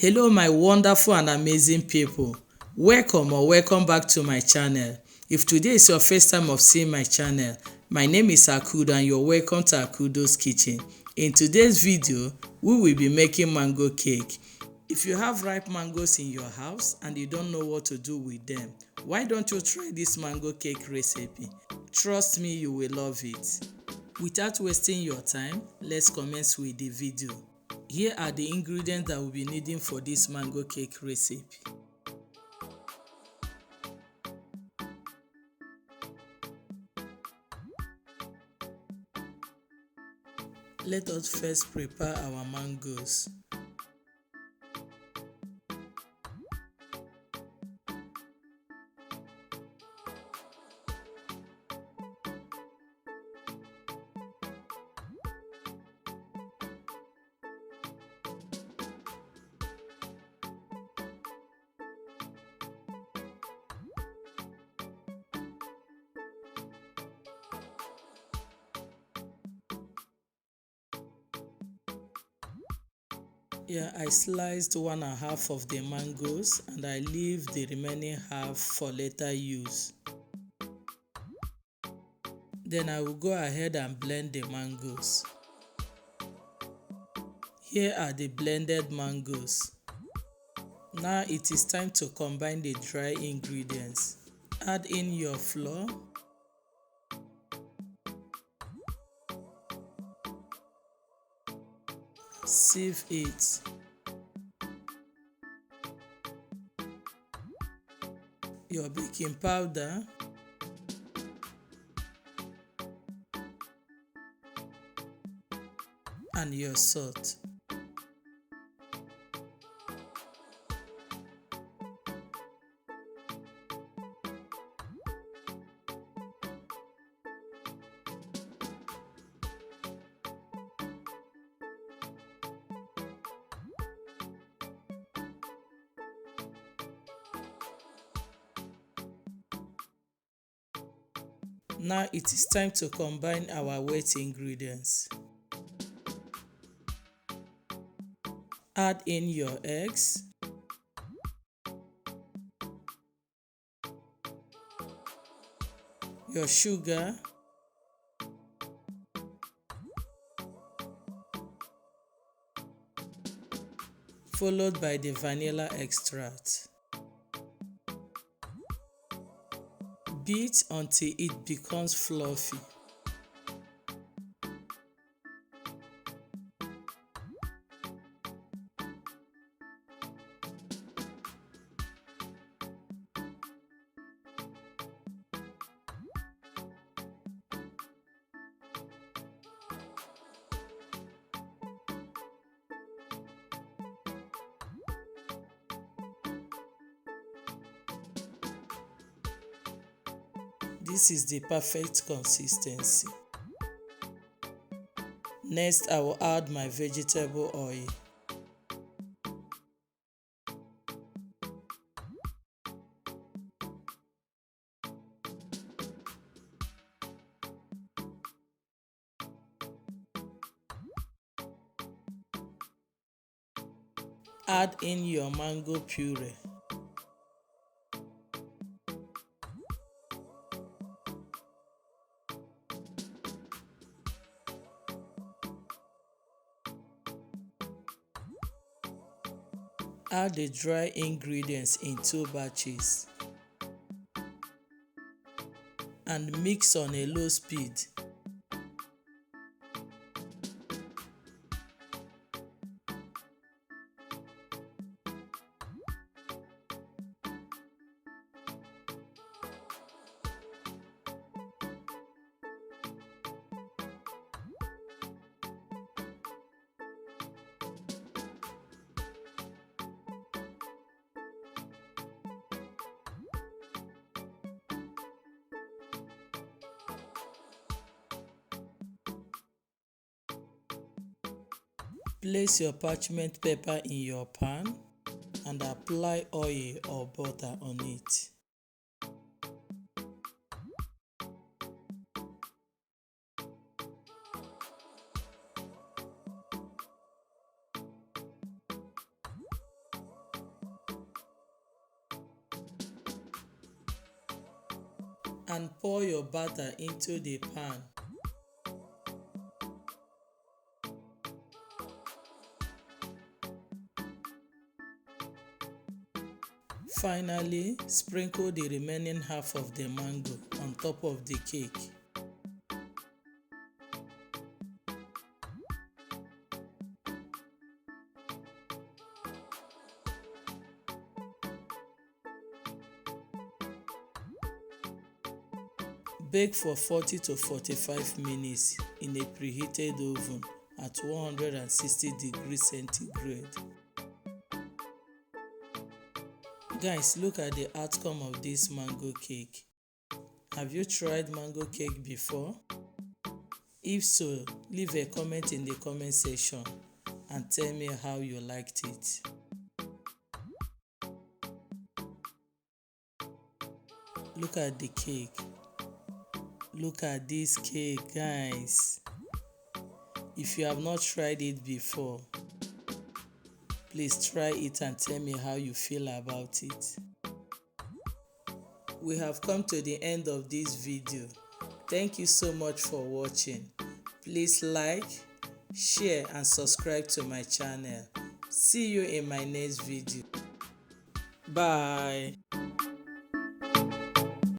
Hello my wonderful and amazing people. Welcome back to my channel. If today is your first time of seeing my channel, my name is Akudo and you're welcome to Akudo's Kitchen. In today's video, we will be making mango cake. If you have ripe mangoes in your house and you don't know what to do with them, why don't you try this mango cake recipe? Trust me, you will love it. Without wasting your time, let's commence with the video. Here are the ingredients that we'll be needing for this mango cake recipe. Let us first prepare our mangoes. Here I sliced 1/2 of the mangoes and I leave the remaining half for later use. Then I will go ahead and blend the mangoes. Here are the blended mangoes. Now it is time to combine the dry ingredients. Add in your flour, sieve it, your baking powder, and your salt. Now it is time to combine our wet ingredients. Add in your eggs, your sugar, followed by the vanilla extract. Beat until it becomes fluffy. This is the perfect consistency. Next, I will add my vegetable oil. Add in your mango puree. Add the dry ingredients in 2 batches and mix on a low speed. Place your parchment paper in your pan and apply oil or butter on it. and pour your batter into the pan. Finally, sprinkle the remaining half of the mango on top of the cake. Bake for 40 to 45 minutes in a preheated oven at 160 degrees centigrade. Guys, look at the outcome of this mango cake. Have you tried mango cake before? If so, leave a comment in the comment section and tell me how you liked it. Look at the cake. Look at this cake, guys. If you have not tried it before, please try it and tell me how you feel about it. We have come to the end of this video. Thank you so much for watching. Please like, share and subscribe to my channel. See you in my next video. Bye.